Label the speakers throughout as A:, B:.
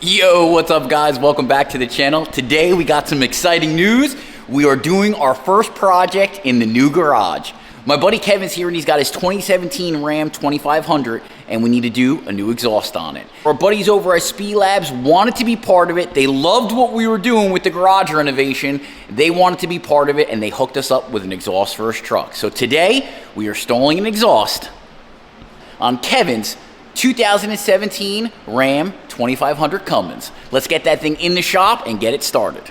A: Yo, what's up guys? Welcome back to the channel. Today we got some exciting news. We are doing our first project in the new garage. My buddy Kevin's here and he's got his 2017 Ram 2500 and we need to do a new exhaust on it. Our buddies over at SpeLab wanted to be part of it. They loved what we were doing with the garage renovation. They wanted to be part of it and they hooked us up with an exhaust for his truck. So today we are installing an exhaust on Kevin's 2017 Ram 2500 Cummins. Let's get that thing in the shop and get it started.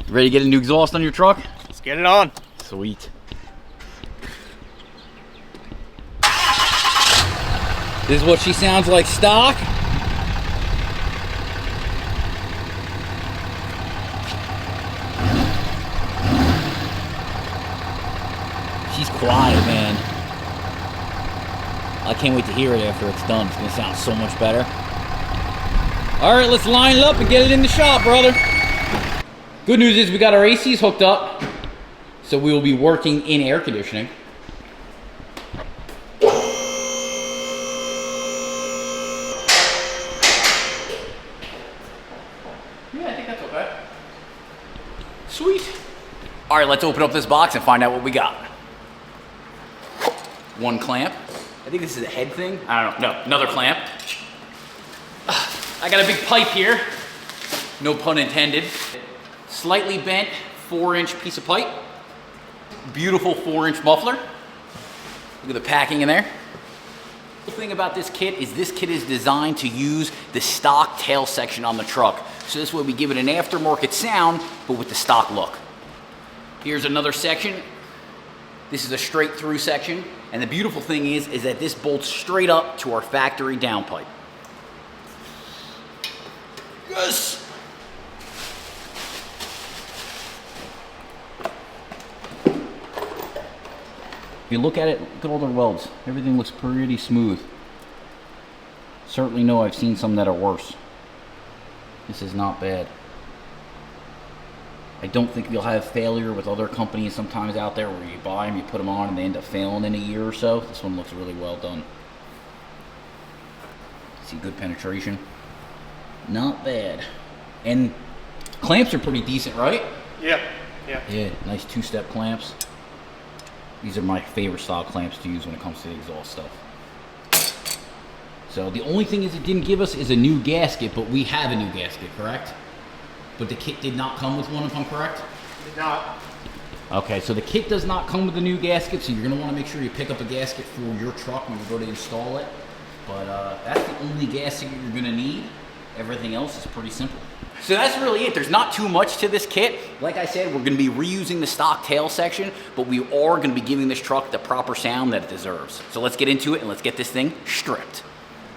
A: Ready to get a new exhaust on your truck?
B: Let's get it on.
A: Sweet. This is what she sounds like stock. She's quiet, man. I can't wait to hear it after it's done. It's gonna sound so much better. All right, let's line it up and get it in the shop, brother. Good news is we got our ACs hooked up, so we will be working in air conditioning. Yeah, I think that's okay. Sweet. All right, let's open up this box and find out what we got. One clamp. I think this is a head thing. I don't know. No, another clamp. I got a big pipe here. No pun intended. Slightly bent 4-inch piece of pipe. Beautiful 4-inch muffler. Look at the packing in there. The thing about this kit is designed to use the stock tail section on the truck. So this way we give it an aftermarket sound, but with the stock look. Here's another section. This is a straight through section. And the beautiful thing is that this bolts straight up to our factory downpipe. Yes! If you look at it, look at all the welds. Everything looks pretty smooth. Certainly know I've seen some that are worse. This is not bad. I don't think you'll have failure with other companies sometimes out there where you buy them, you put them on, and they end up failing in a year or so. This one looks really well done. See good penetration. Not bad. And clamps are pretty decent, right?
B: Yeah, yeah.
A: Yeah, nice two-step clamps. These are my favorite style clamps to use when it comes to the exhaust stuff. So the only thing is it didn't give us is a new gasket, but we have a new gasket, correct? But the kit did not come with one, if I'm correct?
B: It did not.
A: Okay, so the kit does not come with a new gasket, so you're gonna wanna make sure you pick up a gasket for your truck when you go to install it. But that's the only gasket you're gonna need. Everything else is pretty simple. So that's really it. There's not too much to this kit. Like I said, we're gonna be reusing the stock tail section, but we are gonna be giving this truck the proper sound that it deserves. So let's get into it and let's get this thing stripped.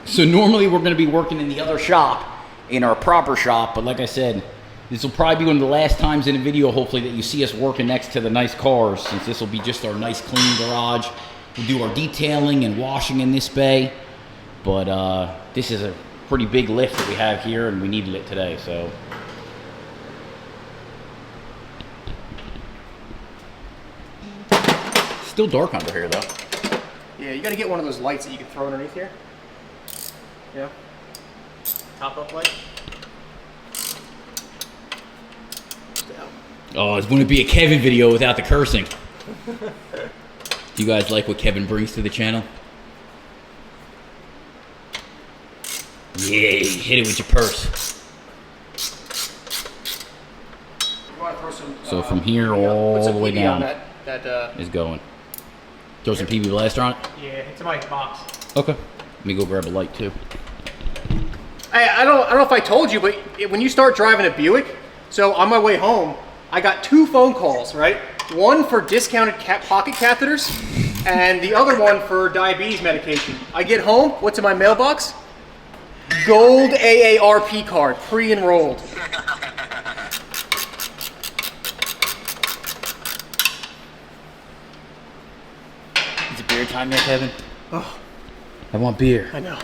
A: So normally we're gonna be working in the other shop, in our proper shop, but like I said, this will probably be one of the last times in a video, hopefully, that you see us working next to the nice cars, since this will be just our nice clean garage. We'll do our detailing and washing in this bay, but this is a pretty big lift that we have here, and we needed it today, so. Still dark under here, though.
B: Yeah, you gotta get one of those lights that you can throw underneath here. Yeah. Top up light.
A: Oh, it wouldn't be a Kevin video without the cursing. Do you guys like what Kevin brings to the channel? Yeah, hit it with your purse.
B: You want to throw some,
A: so from here all the way down is going. Throw some PB Blaster on it?
B: Yeah, it's in my box.
A: Okay. Let me go grab a light too.
B: Hey, I don't know if I told you, but when you start driving a Buick, so on my way home, I got 2 phone calls, right? One for discounted pocket catheters, and the other one for diabetes medication. I get home, what's in my mailbox? Gold AARP card, pre-enrolled.
A: Is it beer time yet, Kevin?
B: Oh,
A: I want beer.
B: I know.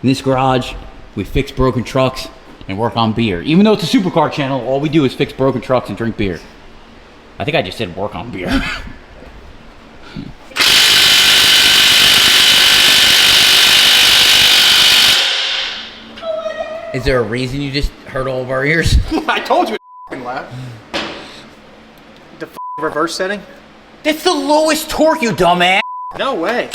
A: In this garage, we fix broken trucks and work on beer. Even though it's a supercar channel, all we do is fix broken trucks and drink beer. I think I just said work on beer. Is there a reason you just hurt all of our ears?
B: I told you it's loud. The reverse setting?
A: That's the lowest torque, you dumbass.
B: No way.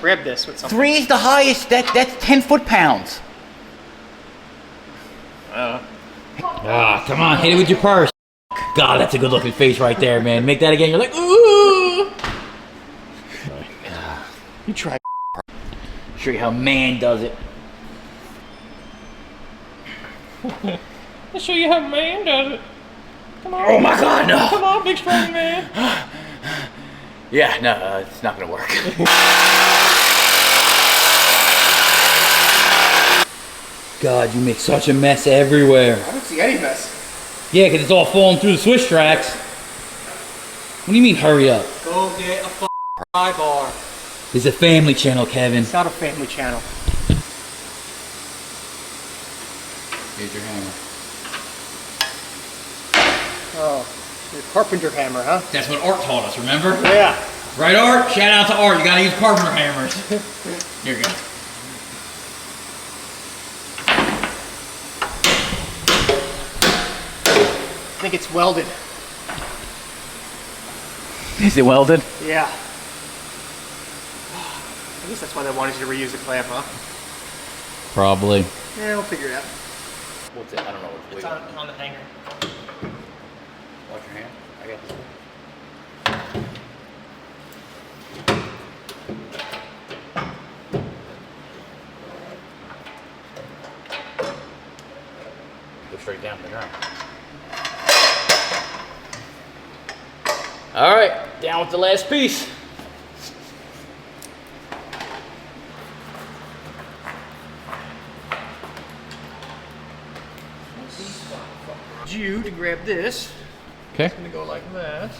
B: Grab this with something.
A: 3 is the highest. That's 10 foot-pounds. Come on, hit it with your purse. God, that's a good-looking face right there, man. Make that again. You're like, ooh.
B: You try.
A: Show you how man does it.
C: I'll show you how man does it. Come on.
A: Oh my God, no.
C: Come on, big strong man.
A: Yeah, no, it's not gonna work. God, you make such a mess everywhere.
B: I don't see any mess.
A: Yeah, because it's all falling through the Swisstrax. What do you mean, hurry up?
B: Go get a pry bar.
A: It's a family channel, Kevin.
B: It's not a family channel.
A: Here's your hammer.
B: Oh, your carpenter hammer, huh?
A: That's what Art taught us, remember?
B: Yeah.
A: Right, Art? Shout out to Art. You gotta use carpenter hammers. Here you go.
B: I think it's welded.
A: Is it welded?
B: Yeah. I guess that's why they wanted you to reuse the clamp, huh?
A: Probably.
B: Yeah, we'll figure it out.
A: What's it? I don't know.
B: It's on the hanger.
A: Watch your hand. I got this. Go straight down to the ground. All right, down with the last piece.
B: You to grab this.
A: Okay.
B: It's gonna go like that.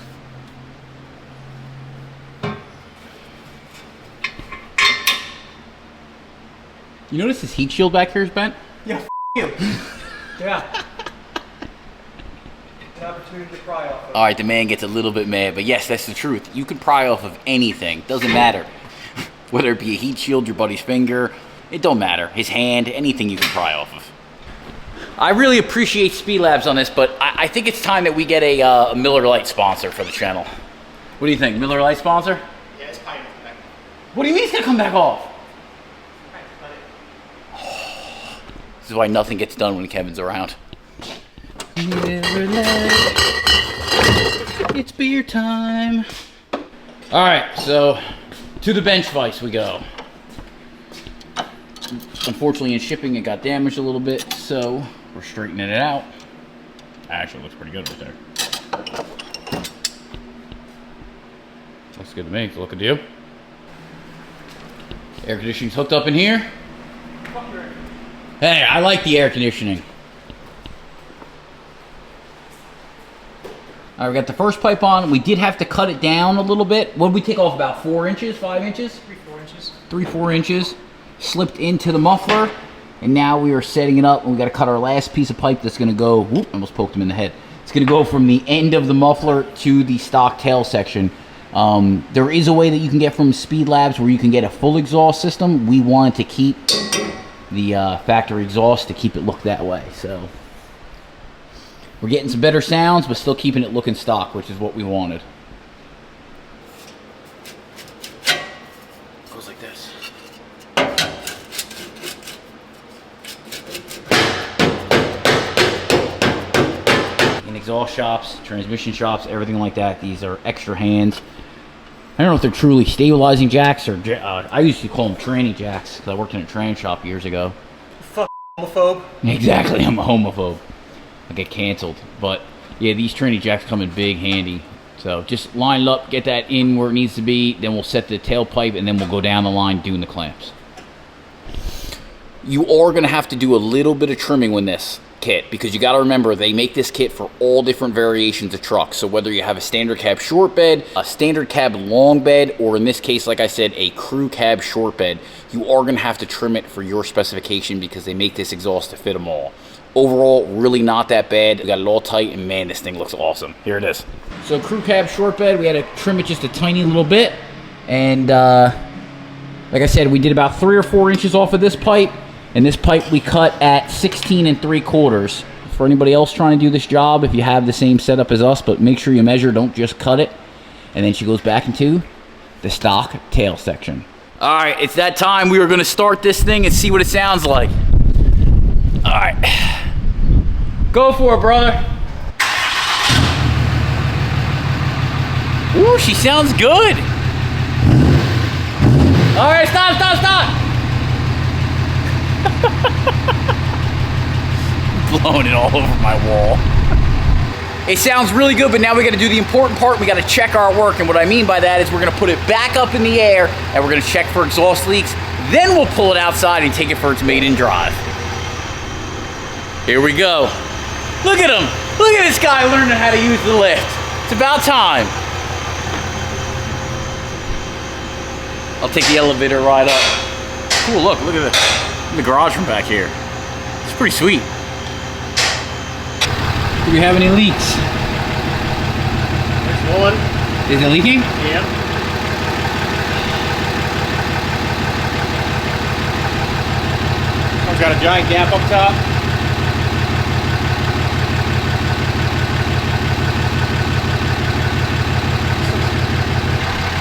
A: You notice this heat shield back here is bent?
B: Yeah, you. Yeah. An opportunity to pry off of.
A: All right, the man gets a little bit mad, but yes, that's the truth. You can pry off of anything. Doesn't matter. Whether it be a heat shield, your buddy's finger, it don't matter. His hand, anything you can pry off of. I really appreciate SpeLabs on this, but I think it's time that we get a Miller Lite sponsor for the channel. What do you think? Miller Lite sponsor?
B: Yeah, it's kind of back.
A: What do you mean it's gonna come back off? This is why nothing gets done when Kevin's around. Miller Lite, it's beer time. All right, so to the bench vise we go. Unfortunately, in shipping, it got damaged a little bit, so we're straightening it out. Actually, looks pretty good right there. Looks good to me. It's looking to you. Air conditioning's hooked up in here. Hey, I like the air conditioning. All right, we got the first pipe on. We did have to cut it down a little bit. What did we take off? About 4 inches, 5 inches?
B: 3-4 inches.
A: 3-4 inches. Slipped into the muffler, and now we are setting it up, and we got to cut our last piece of pipe that's going to go, whoop, almost poked him in the head. It's going to go from the end of the muffler to the stock tail section. There is a way that you can get from SpeLabs where you can get a full exhaust system. We wanted to keep the factory exhaust to keep it look that way, so we're getting some better sounds, but still keeping it looking stock, which is what we wanted. Goes like this. In exhaust shops, transmission shops, everything like that, these are extra hands. I don't know if they're truly stabilizing jacks or I used to call them tranny jacks because I worked in a tranny shop years ago.
B: Fuck homophobe.
A: Exactly, I'm a homophobe. I get canceled. But yeah, these tranny jacks come in big handy. So just line it up, get that in where it needs to be, then we'll set the tailpipe, and then we'll go down the line doing the clamps. You are going to have to do a little bit of trimming with this kit, because you got to remember they make this kit for all different variations of trucks. So whether you have a standard cab short bed, a standard cab long bed, or in this case, like I said, a crew cab short bed, you are going to have to trim it for your specification because they make this exhaust to fit them all. Overall, really not that bad. We got it all tight, and man, this thing looks awesome. Here it is. So crew cab short bed, we had to trim it just a tiny little bit, and like I said, we did about 3 or 4 inches off of this pipe. And this pipe we cut at 16 3/4. For anybody else trying to do this job, if you have the same setup as us, but make sure you measure, don't just cut it. And then she goes back into the stock tail section. All right, it's that time. We are gonna start this thing and see what it sounds like. All right, go for it, brother. Ooh, she sounds good. All right, stop. Blowing it all over my wall. It sounds really good, but now we gotta do the important part. We gotta check our work, and what I mean by that is we're gonna put it back up in the air, and we're gonna check for exhaust leaks. Then we'll pull it outside and take it for its maiden drive. Here we go. Look at him. Look at this guy learning how to use the lift. It's about time. I'll take the elevator ride up. Cool, look at the garage from back here. It's pretty sweet. Do we have any leaks?
B: There's one.
A: Is it leaking?
B: Yeah. One's got a giant gap up top.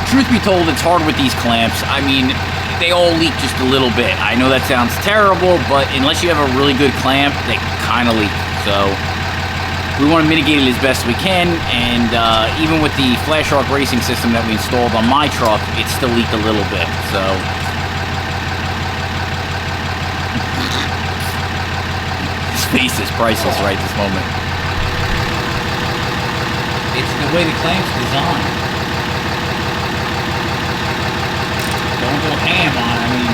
A: Truth be told, it's hard with these clamps. I mean, they all leak just a little bit. I know that sounds terrible, but unless you have a really good clamp, they kind of leak. So we want to mitigate it as best we can, and even with the Flash Rock racing system that we installed on my truck, it still leaked a little bit. So his face is priceless right this moment. It's the way the clamp's designed. Don't go ham on it. I mean,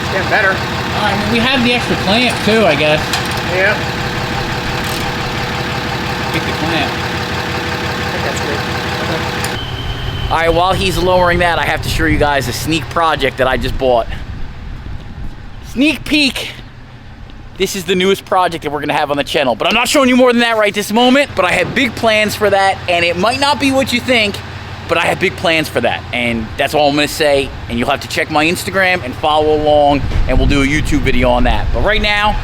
B: It's getting better.
A: I mean, we have the extra clamp too, I guess.
B: Yeah.
A: Pick the clamp.
B: I think that's good. Okay.
A: All right, while he's lowering that, I have to show you guys a sneak project that I just bought. Sneak peek. This is the newest project that we're gonna have on the channel, but I'm not showing you more than that right this moment, but I have big plans for that, and it might not be what you think, but I have big plans for that, and that's all I'm gonna say, and you'll have to check my Instagram and follow along, and we'll do a YouTube video on that. But right now,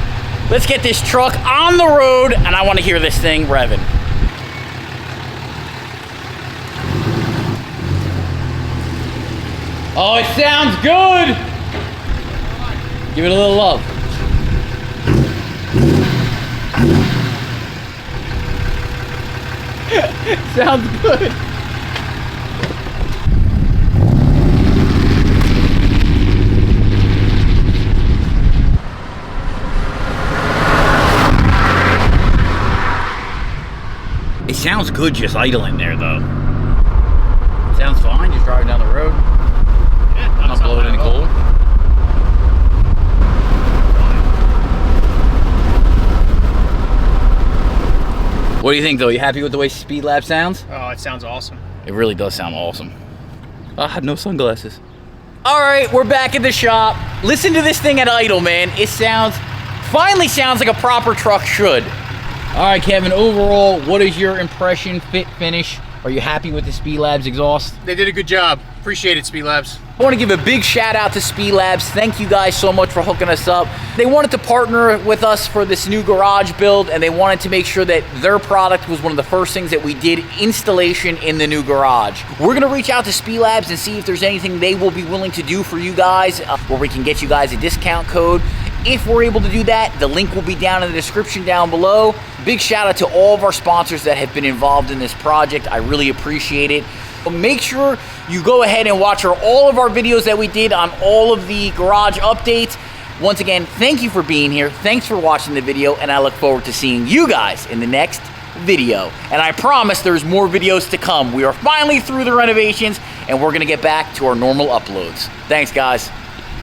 A: let's get this truck on the road, and I wanna hear this thing revving. Oh, it sounds good! Give it a little love. Sounds good. It sounds good just idling there, though. Sounds fine, just driving down the road.
B: Yeah,
A: Not blowing any cold. What do you think, though? You happy with the way SpeLab sounds?
B: Oh, it sounds awesome.
A: It really does sound awesome. I had no sunglasses. All right, we're back at the shop. Listen to this thing at idle, man. It finally sounds like a proper truck should. All right, Kevin, overall, what is your impression, fit, finish? Are you happy with the SpeLab's exhaust?
B: They did a good job. Appreciate it, SpeLabs.
A: I want to give a big shout out to SpeLabs. Thank you guys so much for hooking us up. They wanted to partner with us for this new garage build, and they wanted to make sure that their product was one of the first things that we did installation in the new garage. We're going to reach out to SpeLabs and see if there's anything they will be willing to do for you guys, where we can get you guys a discount code. If we're able to do that, the link will be down in the description down below. Big shout out to all of our sponsors that have been involved in this project. I really appreciate it. Make sure you go ahead and watch all of our videos that we did on all of the garage updates. Once again, thank you for being here. Thanks for watching the video, and I look forward to seeing you guys in the next video. And I promise there's more videos to come. We are finally through the renovations, and we're gonna get back to our normal uploads. Thanks, guys.